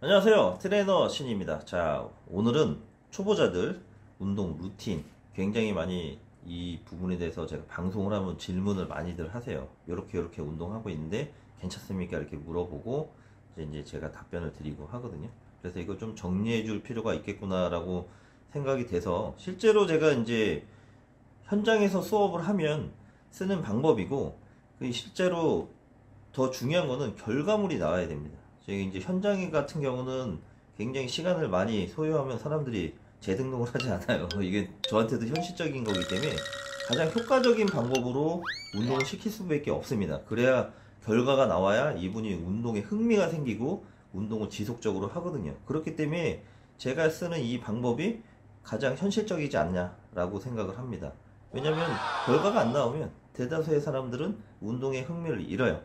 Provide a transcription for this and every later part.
안녕하세요. 트레이너 신입니다. 자, 오늘은 초보자들 운동 루틴 굉장히 많이 이 부분에 대해서 제가 방송을 하면 질문을 많이들 하세요. 요렇게 운동하고 있는데 괜찮습니까? 이렇게 물어보고 이제 제가 답변을 드리고 하거든요. 그래서 이거 좀 정리해 줄 필요가 있겠구나라고 생각이 돼서 실제로 제가 이제 현장에서 수업을 하면 쓰는 방법이고 실제로 더 중요한 거는 결과물이 나와야 됩니다. 저희 이제 현장 같은 경우는 굉장히 시간을 많이 소요하면 사람들이 재등록을 하지 않아요. 이게 저한테도 현실적인 거기 때문에 가장 효과적인 방법으로 운동을 시킬 수밖에 없습니다. 그래야 결과가 나와야 이분이 운동에 흥미가 생기고 운동을 지속적으로 하거든요. 그렇기 때문에 제가 쓰는 이 방법이 가장 현실적이지 않냐라고 생각을 합니다. 왜냐면 결과가 안 나오면 대다수의 사람들은 운동에 흥미를 잃어요.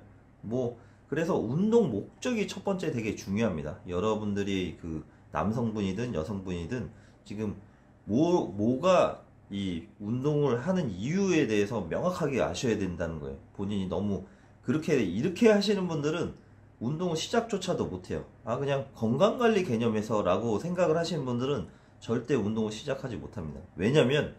그래서 운동 목적이 첫 번째 되게 중요합니다. 여러분들이 그 남성분이든 여성분이든 지금 뭐가 이 운동을 하는 이유에 대해서 명확하게 아셔야 된다는 거예요. 본인이 너무 이렇게 하시는 분들은 운동을 시작조차도 못해요. 그냥 건강관리 개념에서 라고 생각을 하시는 분들은 절대 운동을 시작하지 못합니다. 왜냐면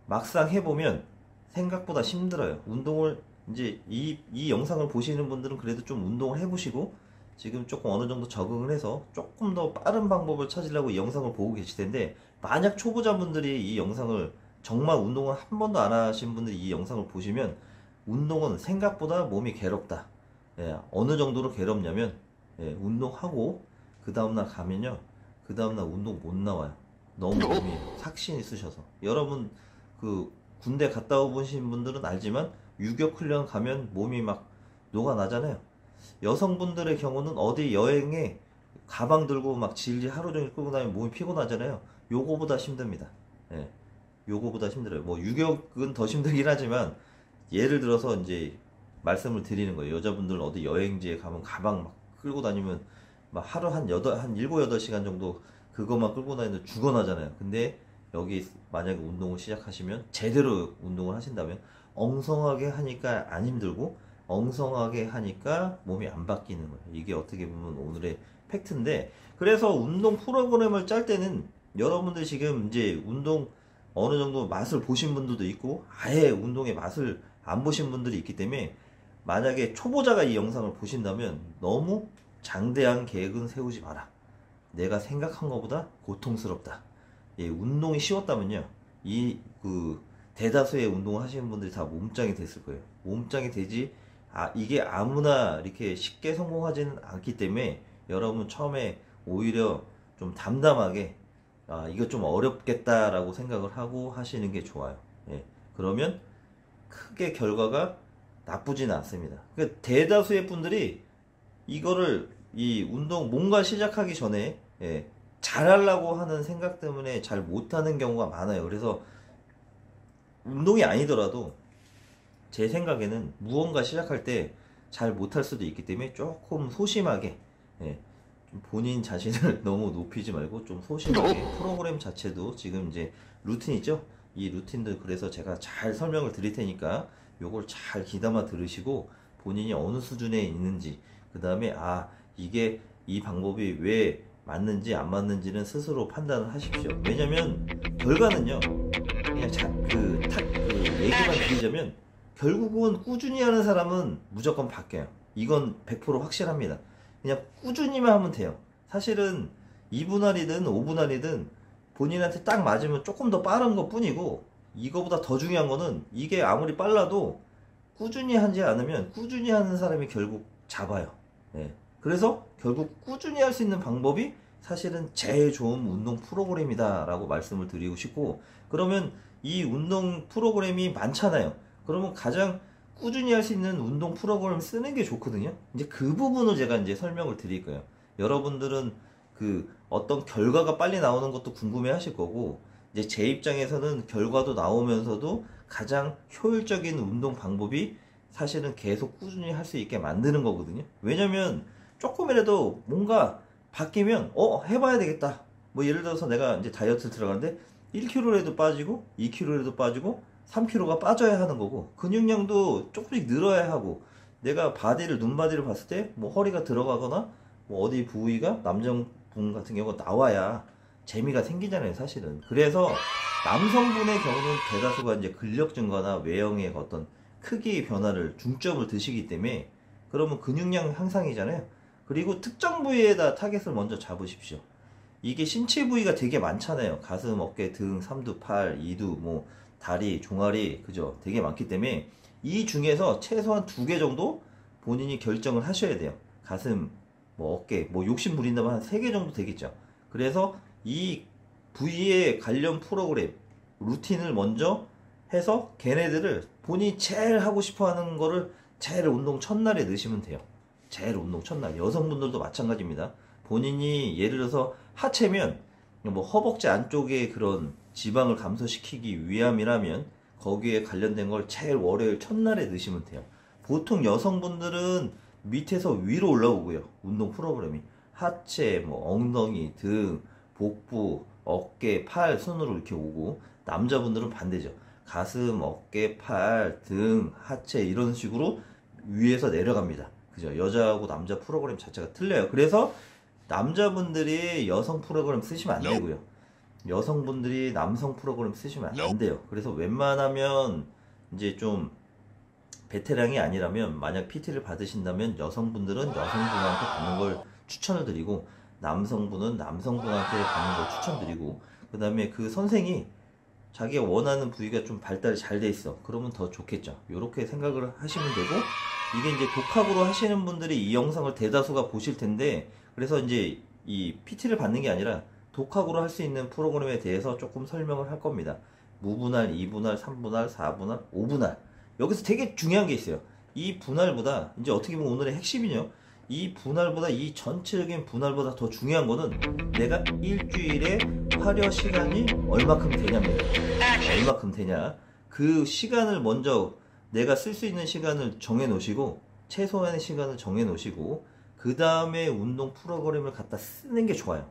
막상 해보면 생각보다 힘들어요. 운동을 이제 이 영상을 보시는 분들은 그래도 좀 운동을 해보시고 지금 조금 어느 정도 적응을 해서 조금 더 빠른 방법을 찾으려고 이 영상을 보고 계실 텐데, 만약 초보자분들이 이 영상을 정말 운동을 한 번도 안 하신 분들이 이 영상을 보시면 운동은 생각보다 몸이 괴롭다. 어느 정도로 괴롭냐면 운동하고 그 다음날 가면요, 그 다음날 운동 못 나와요. 너무 몸이 삭신이 쓰셔서. 여러분 그 군대 갔다 오신 분들은 알지만 유격 훈련 가면 몸이 막 녹아나잖아요. 여성분들의 경우는 어디 여행에 가방 들고 막 질질 하루 종일 끌고 다니면 몸이 피곤하잖아요. 요거보다 힘듭니다. 요거보다 힘들어요. 유격은 더 힘들긴 하지만 예를 들어서 이제 말씀을 드리는 거예요. 여자분들 어디 여행지에 가면 가방 막 끌고 다니면 막 하루 한 7, 8시간 정도 그것만 끌고 다니는데 죽어나잖아요. 근데 여기 만약에 운동을 시작하시면, 제대로 운동을 하신다면 엉성하게 하니까 안 힘들고 엉성하게 하니까 몸이 안 바뀌는 거예요. 이게 어떻게 보면 오늘의 팩트인데, 그래서 운동 프로그램을 짤 때는 여러분들 지금 이제 운동 어느 정도 맛을 보신 분들도 있고 아예 운동의 맛을 안 보신 분들이 있기 때문에, 만약에 초보자가 이 영상을 보신다면 너무 장대한 계획은 세우지 마라. 내가 생각한 것보다 고통스럽다. 운동이 쉬웠다면요, 대다수의 운동을 하시는 분들이 다 몸짱이 됐을 거예요. 몸짱이 되지, 이게 아무나 이렇게 쉽게 성공하지는 않기 때문에 여러분 처음에 오히려 좀 담담하게 이거 좀 어렵겠다라고 생각을 하고 하시는 게 좋아요. 그러면 크게 결과가 나쁘지는 않습니다. 그러니까 대다수의 분들이 이거를 이 운동 뭔가 시작하기 전에 잘하려고 하는 생각 때문에 잘 못하는 경우가 많아요. 그래서 운동이 아니더라도 제 생각에는 무언가 시작할 때 잘 못할 수도 있기 때문에 조금 소심하게, 좀 본인 자신을 너무 높이지 말고 좀 소심하게, 프로그램 자체도 지금 이제 루틴 있죠? 이 루틴도 그래서 제가 잘 설명을 드릴 테니까 요걸 잘 귀담아 들으시고 본인이 어느 수준에 있는지, 그 다음에 이게 이 방법이 왜 맞는지 안 맞는지는 스스로 판단을 하십시오. 왜냐면 결과는요, 그냥 얘기만 드리자면 결국은 꾸준히 하는 사람은 무조건 바뀌어요. 이건 100% 확실합니다. 그냥 꾸준히만 하면 돼요. 사실은 2분할이든 5분할이든 본인한테 딱 맞으면 조금 더 빠른 것 뿐이고, 이거보다 더 중요한 거는 이게 아무리 빨라도 꾸준히 하지 않으면 꾸준히 하는 사람이 결국 잡아요. 그래서 결국 꾸준히 할 수 있는 방법이 사실은 제일 좋은 운동 프로그램이다 라고 말씀을 드리고 싶고, 그러면 이 운동 프로그램이 많잖아요. 그러면 가장 꾸준히 할 수 있는 운동 프로그램 쓰는 게 좋거든요. 이제 그 부분을 제가 이제 설명을 드릴 거예요. 여러분들은 어떤 결과가 빨리 나오는 것도 궁금해 하실 거고, 이제 제 입장에서는 결과도 나오면서도 가장 효율적인 운동 방법이 사실은 계속 꾸준히 할 수 있게 만드는 거거든요. 왜냐면 조금이라도 뭔가 바뀌면 해봐야 되겠다. 예를 들어서 내가 이제 다이어트를 들어가는데 1kg라도 빠지고 2kg라도 빠지고 3kg가 빠져야 하는 거고, 근육량도 조금씩 늘어야 하고, 내가 눈바디를 봤을 때 허리가 들어가거나 뭐 어디 부위가 남성분 같은 경우가 나와야 재미가 생기잖아요, 사실은. 그래서 남성분의 경우는 대다수가 이제 근력 증가나 외형의 어떤 크기의 변화를 중점을 두시기 때문에 그러면 근육량 향상이잖아요. 그리고 특정 부위에다 타겟을 먼저 잡으십시오. 이게 신체 부위가 되게 많잖아요. 가슴, 어깨, 등, 삼두, 팔, 이두, 뭐 다리, 종아리, 그죠? 되게 많기 때문에 이 중에서 최소한 2개 정도 본인이 결정을 하셔야 돼요. 가슴, 뭐 어깨, 뭐 욕심 부린다면 한 3개 정도 되겠죠. 그래서 이 부위에 관련 프로그램, 루틴을 먼저 해서 걔네들을 본인이 제일 하고 싶어 하는 거를 제일 운동 첫날에 넣으시면 돼요. 제일 운동 첫날. 여성분들도 마찬가지입니다. 본인이 예를 들어서 하체면 뭐 허벅지 안쪽에 그런 지방을 감소시키기 위함이라면 거기에 관련된 걸 제일 월요일 첫날에 넣으시면 돼요. 보통 여성분들은 밑에서 위로 올라오고요. 운동 프로그램이 하체, 뭐 엉덩이, 등, 복부, 어깨, 팔 순으로 이렇게 오고 남자분들은 반대죠. 가슴, 어깨, 팔, 등, 하체 이런 식으로 위에서 내려갑니다. 그죠? 여자하고 남자 프로그램 자체가 틀려요. 그래서 남자분들이 여성 프로그램 쓰시면 안 되고요. 여성분들이 남성 프로그램 쓰시면 안 돼요. 그래서 웬만하면 이제 좀 베테랑이 아니라면 만약 PT를 받으신다면 여성분들은 여성분한테 받는 걸 추천을 드리고 남성분은 남성분한테 받는 걸 추천드리고 그 다음에 그 선생이 자기가 원하는 부위가 좀 발달이 잘 돼 있어. 그러면 더 좋겠죠. 이렇게 생각을 하시면 되고 이게 이제 독학으로 하시는 분들이 이 영상을 대다수가 보실 텐데 그래서 이제 이 PT를 받는 게 아니라 독학으로 할 수 있는 프로그램에 대해서 조금 설명을 할 겁니다. 무분할, 2분할, 3분할, 4분할, 5분할. 여기서 되게 중요한 게 있어요. 이 분할보다 이제 어떻게 보면 오늘의 핵심이요. 이 분할보다 이 전체적인 분할보다 더 중요한 거는 내가 일주일에 활여 시간이 얼마큼 되냐입니다. 얼마큼 되냐. 그 시간을 먼저 내가 쓸 수 있는 시간을 정해 놓으시고 최소한의 시간을 정해 놓으시고 그 다음에 운동 프로그램을 갖다 쓰는 게 좋아요.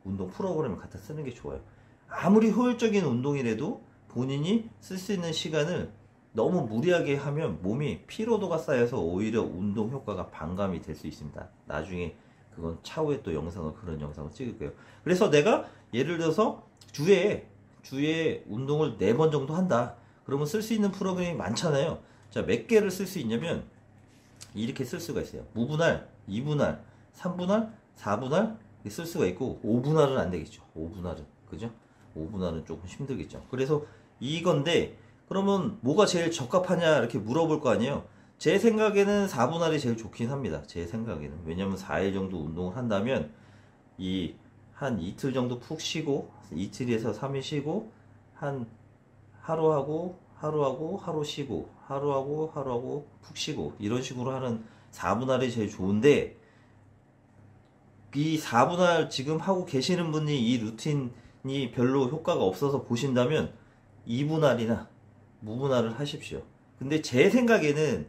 운동 프로그램을 갖다 쓰는 게 좋아요. 아무리 효율적인 운동이라도 본인이 쓸 수 있는 시간을 너무 무리하게 하면 몸이 피로도가 쌓여서 오히려 운동 효과가 반감이 될 수 있습니다. 나중에 그건 차후에 또 그런 영상을 찍을 거예요. 그래서 내가 예를 들어서 주에 운동을 4번 정도 한다. 그러면 쓸 수 있는 프로그램이 많잖아요. 자, 몇 개를 쓸 수 있냐면 이렇게 쓸 수가 있어요. 무분할, 2분할, 3분할, 4분할 쓸 수가 있고 5분할은 안 되겠죠. 5분할은. 그죠? 5분할은 조금 힘들겠죠. 그래서 이건데 그러면 뭐가 제일 적합하냐 이렇게 물어볼 거 아니에요. 제 생각에는 4분할이 제일 좋긴 합니다. 제 생각에는. 왜냐면 4일 정도 운동을 한다면 한 이틀 정도 푹 쉬고 이틀에서 3일 쉬고 한 하루하고 하루 쉬고 하루하고 푹 쉬고 이런 식으로 하는 4분할이 제일 좋은데 이 4분할 지금 하고 계시는 분이 이 루틴이 별로 효과가 없어서 보신다면 2분할이나 무분할을 하십시오. 근데 제 생각에는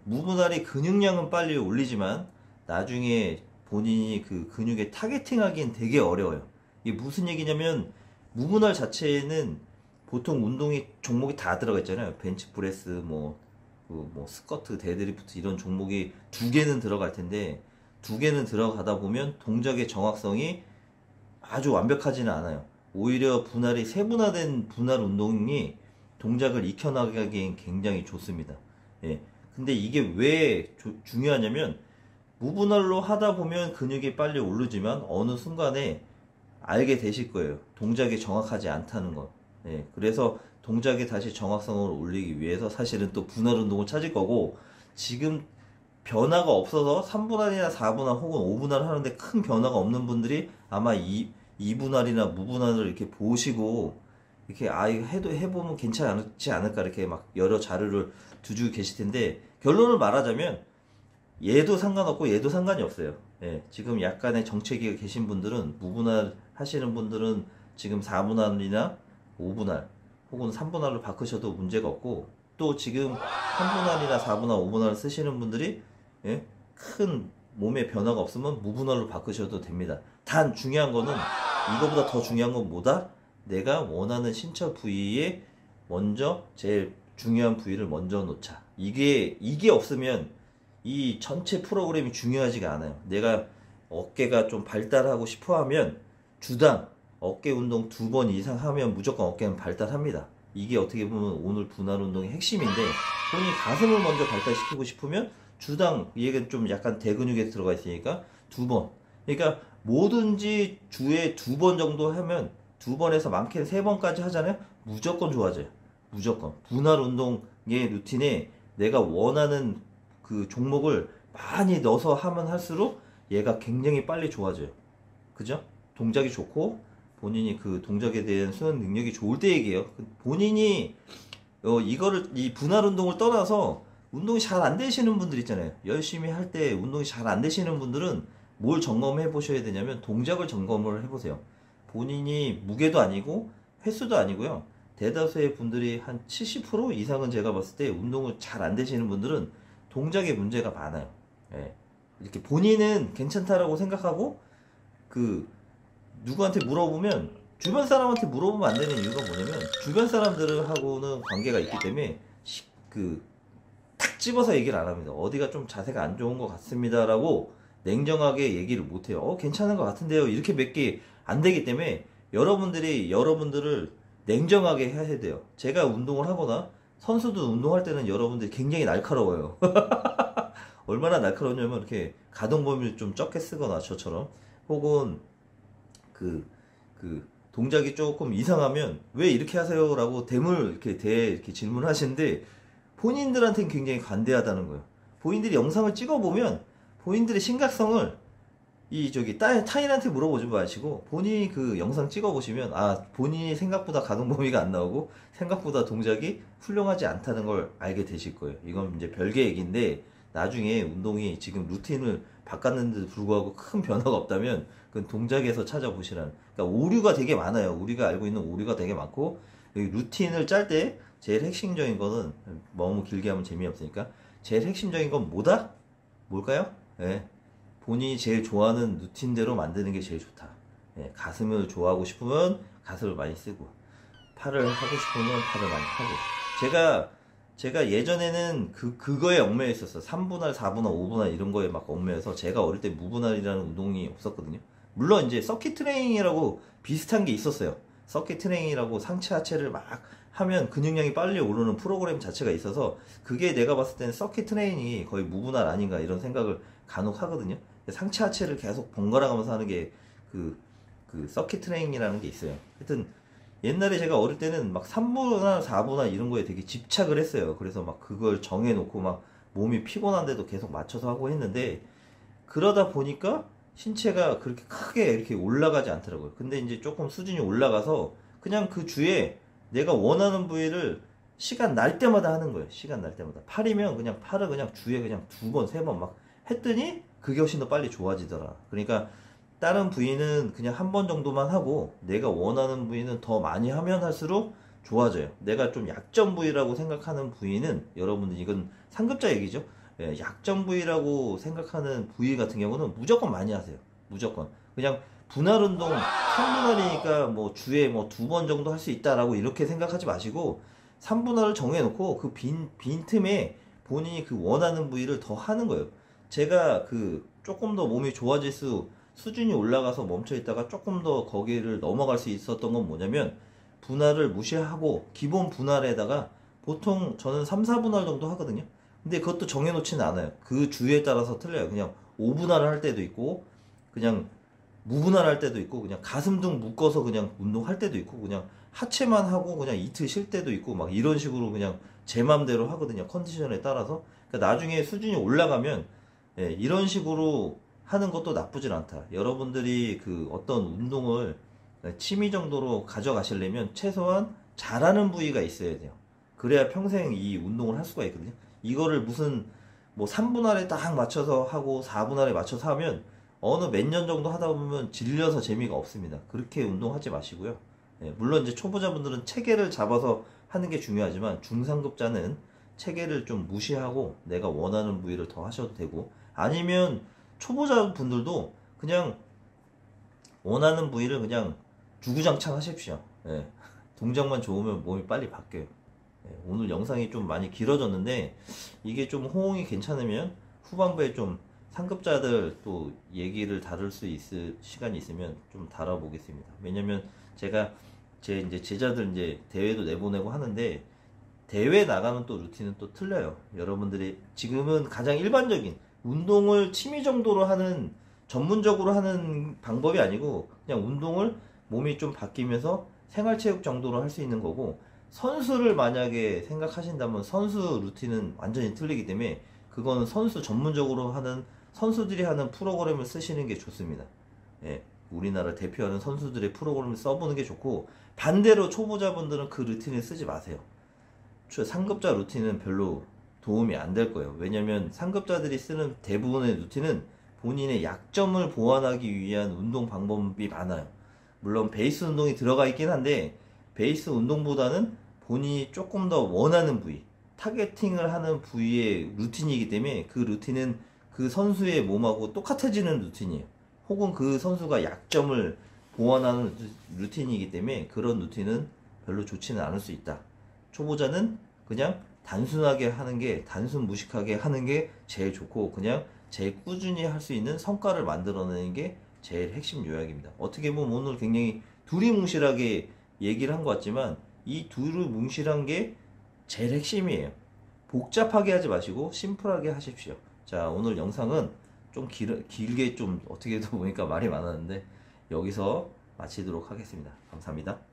무분할이 근육량은 빨리 올리지만 나중에 본인이 그 근육에 타겟팅 하기엔 되게 어려워요. 이게 무슨 얘기냐면 무분할 자체에는 보통 운동이 종목이 다 들어가 있잖아요. 벤치프레스, 뭐 스쿼트, 데드리프트 이런 종목이 2개는 들어갈 텐데 2개는 들어가다 보면 동작의 정확성이 아주 완벽하지는 않아요. 오히려 세분화된 분할 운동이 동작을 익혀나가기엔 굉장히 좋습니다. 예. 근데 이게 왜 중요하냐면 무분할로 하다 보면 근육이 빨리 오르지만 어느 순간에 알게 되실 거예요. 동작이 정확하지 않다는 것. 예. 그래서 동작의 다시 정확성을 올리기 위해서 사실은 또 분할 운동을 찾을 거고 지금 변화가 없어서 3분할이나 4분할 혹은 5분할 하는데 큰 변화가 없는 분들이 아마 2분할이나 무분할을 이렇게 보시고 이렇게 이거 해보면 괜찮지 않을까 이렇게 막 여러 자료를 두고 계실 텐데 결론을 말하자면 얘도 상관없고 얘도 상관이 없어요. 예, 지금 약간의 정체기가 계신 분들은 무분할 하시는 분들은 지금 4분할이나 5분할 혹은 3분할로 바꾸셔도 문제가 없고 또 지금 3분할이나 4분할, 5분할을 쓰시는 분들이 예? 큰 몸에 변화가 없으면 무분할로 바꾸셔도 됩니다. 단 중요한 거는 이거보다 더 중요한 건 뭐다? 내가 원하는 신체 부위에 먼저 제일 중요한 부위를 먼저 놓자. 이게 없으면 이 전체 프로그램이 중요하지가 않아요. 내가 어깨가 좀 발달하고 싶어 하면 주당 어깨 운동 2번 이상 하면 무조건 어깨는 발달합니다. 이게 어떻게 보면 오늘 분할 운동의 핵심인데, 본인이 가슴을 먼저 발달시키고 싶으면 주당, 얘가 좀 약간 대근육에 들어가 있으니까 2번. 그러니까 뭐든지 주에 2번 정도 하면, 2번에서 많게는 3번까지 하잖아요. 무조건 좋아져요. 무조건. 분할 운동의 루틴에 내가 원하는 그 종목을 많이 넣어서 하면 할수록 얘가 굉장히 빨리 좋아져요. 그죠? 동작이 좋고 본인이 그 동작에 대한 수련 능력이 좋을 때 얘기해요. 본인이 이 분할 운동을 떠나서 운동이 잘 안 되시는 분들 있잖아요. 열심히 할 때 운동이 잘 안 되시는 분들은 뭘 점검해 보셔야 되냐면 동작을 점검을 해보세요. 본인이 무게도 아니고 횟수도 아니고요. 대다수의 분들이 한 70% 이상은 제가 봤을 때 운동을 잘 안 되시는 분들은 동작에 문제가 많아요. 예. 이렇게 본인은 괜찮다라고 생각하고 그 누구한테 물어보면, 주변 사람한테 물어보면 안 되는 이유가 뭐냐면 주변 사람들하고는 관계가 있기 때문에 탁 집어서 얘기를 안 합니다. 어디가 좀 자세가 안 좋은 것 같습니다라고 냉정하게 얘기를 못 해요. 괜찮은 것 같은데요. 이렇게 몇 개 안 되기 때문에 여러분들이 여러분들을 냉정하게 해야 돼요. 제가 운동을 하거나 선수도 운동할 때는 여러분들이 굉장히 날카로워요. 얼마나 날카로우냐면 이렇게 가동 범위를 좀 적게 쓰거나 저처럼, 혹은 그 동작이 조금 이상하면 왜 이렇게 하세요라고 이렇게 질문하시는데, 본인들한테는 굉장히 관대하다는 거예요. 본인들이 영상을 찍어보면 본인들의 심각성을 타인한테 물어보지 마시고 본인이 그 영상 찍어보시면, 본인이 생각보다 가동 범위가 안 나오고 생각보다 동작이 훌륭하지 않다는 걸 알게 되실 거예요. 이건 이제 별개 얘기인데, 나중에 운동이 지금 루틴을 바꿨는데도 불구하고 큰 변화가 없다면 그건 동작에서 찾아보시라는. 그러니까 오류가 되게 많아요. 우리가 알고 있는 오류가 되게 많고, 루틴을 짤 때 제일 핵심적인 거는, 너무 길게 하면 재미없으니까, 제일 핵심적인 건 뭘까요? 예. 본인이 제일 좋아하는 루틴대로 만드는 게 제일 좋다. 예. 가슴을 좋아하고 싶으면 가슴을 많이 쓰고, 팔을 하고 싶으면 팔을 많이 하고. 제가 예전에는 그거에 얽매여 있었어. 3분할, 4분할, 5분할 이런 거에 막 얽매여서, 제가 어릴 때 무분할이라는 운동이 없었거든요. 물론 이제 서킷 트레이닝이라고 비슷한 게 있었어요. 서킷 트레이닝이라고 상체 하체를 막 하면 근육량이 빨리 오르는 프로그램 자체가 있어서, 그게 내가 봤을 때는 서킷 트레이닝이 거의 무분할 아닌가 이런 생각을 간혹 하거든요. 상체 하체를 계속 번갈아 가면서 하는 게 그 서킷 트레이닝이라는 게 있어요. 하여튼 옛날에 제가 어릴 때는 막 3분할, 4분할 이런 거에 되게 집착을 했어요. 그래서 막 그걸 정해놓고 막 몸이 피곤한데도 계속 맞춰서 하고 했는데, 그러다 보니까 신체가 그렇게 크게 이렇게 올라가지 않더라고요. 근데 이제 조금 수준이 올라가서 그냥 그 주에 내가 원하는 부위를 시간 날 때마다 하는 거예요. 시간 날 때마다. 팔이면 그냥 팔을 그냥 주에 그냥 2번, 3번 막 했더니 그게 훨씬 더 빨리 좋아지더라. 그러니까 다른 부위는 그냥 1번 정도만 하고 내가 원하는 부위는 더 많이 하면 할수록 좋아져요. 내가 좀 약점 부위라고 생각하는 부위는, 여러분들 이건 상급자 얘기죠. 예, 약점 부위라고 생각하는 부위 같은 경우는 무조건 많이 하세요. 무조건. 그냥 분할 운동 3분할이니까 뭐 주에 뭐 2번 정도 할 수 있다라고 이렇게 생각하지 마시고, 3분할을 정해놓고 그 빈 틈에 본인이 그 원하는 부위를 더 하는 거예요. 제가 조금 더 몸이 좋아질 수준이 올라가서 멈춰 있다가 조금 더 거기를 넘어갈 수 있었던 건 뭐냐면, 분할을 무시하고 기본 분할에다가 보통 저는 3, 4분할 정도 하거든요. 근데 그것도 정해놓지는 않아요. 그 주에 따라서 틀려요. 그냥 5분할을 할 때도 있고, 그냥 무분할 할 때도 있고, 그냥 가슴 등 묶어서 그냥 운동할 때도 있고, 그냥 하체만 하고 그냥 이틀 쉴 때도 있고, 막 이런 식으로 그냥 제 맘대로 하거든요. 컨디션에 따라서. 그러니까 나중에 수준이 올라가면, 예, 이런 식으로 하는 것도 나쁘진 않다. 여러분들이 어떤 운동을 취미 정도로 가져가시려면 최소한 잘하는 부위가 있어야 돼요. 그래야 평생 이 운동을 할 수가 있거든요. 이거를 무슨 뭐 3분할에 딱 맞춰서 하고 4분할에 맞춰서 하면 어느 몇 년 정도 하다 보면 질려서 재미가 없습니다. 그렇게 운동하지 마시고요. 예, 물론 이제 초보자분들은 체계를 잡아서 하는 게 중요하지만, 중상급자는 체계를 좀 무시하고 내가 원하는 부위를 더 하셔도 되고, 아니면 초보자분들도 그냥 원하는 부위를 그냥 주구장창 하십시오. 예, 동작만 좋으면 몸이 빨리 바뀌어요. 예, 오늘 영상이 좀 많이 길어졌는데, 이게 좀 호응이 괜찮으면 후반부에 좀 상급자들 또 얘기를 다룰 수 있을 시간이 있으면 좀 다뤄보겠습니다. 왜냐면 제가 제 이제 제자들 이제 대회도 내보내고 하는데 대회 나가는 또 루틴은 또 틀려요. 여러분들이 지금은 가장 일반적인 운동을 취미 정도로 하는 전문적으로 하는 방법이 아니고 그냥 운동을 몸이 좀 바뀌면서 생활체육 정도로 할 수 있는 거고 선수를 만약에 생각하신다면 선수 루틴은 완전히 틀리기 때문에 그거는 선수 전문적으로 하는 선수들이 하는 프로그램을 쓰시는 게 좋습니다. 예, 우리나라 대표하는 선수들의 프로그램을 써보는 게 좋고 반대로 초보자분들은 그 루틴을 쓰지 마세요. 상급자 루틴은 별로 도움이 안 될 거예요. 왜냐면 상급자들이 쓰는 대부분의 루틴은 본인의 약점을 보완하기 위한 운동 방법이 많아요. 물론 베이스 운동이 들어가 있긴 한데 베이스 운동보다는 본인이 조금 더 원하는 부위, 타겟팅을 하는 부위의 루틴이기 때문에 그 루틴은 그 선수의 몸하고 똑같아지는 루틴이에요. 혹은 그 선수가 약점을 보완하는 루틴이기 때문에 그런 루틴은 별로 좋지는 않을 수 있다. 초보자는 그냥 단순하게 하는 게, 단순 무식하게 하는 게 제일 좋고, 그냥 제일 꾸준히 할 수 있는 성과를 만들어내는 게 제일 핵심 요약입니다. 어떻게 보면 오늘 굉장히 두리뭉실하게 얘기를 한 것 같지만, 이 두리뭉실한 게 제일 핵심이에요. 복잡하게 하지 마시고, 심플하게 하십시오. 자, 오늘 영상은 좀 길게 좀 어떻게 보니까 말이 많았는데, 여기서 마치도록 하겠습니다. 감사합니다.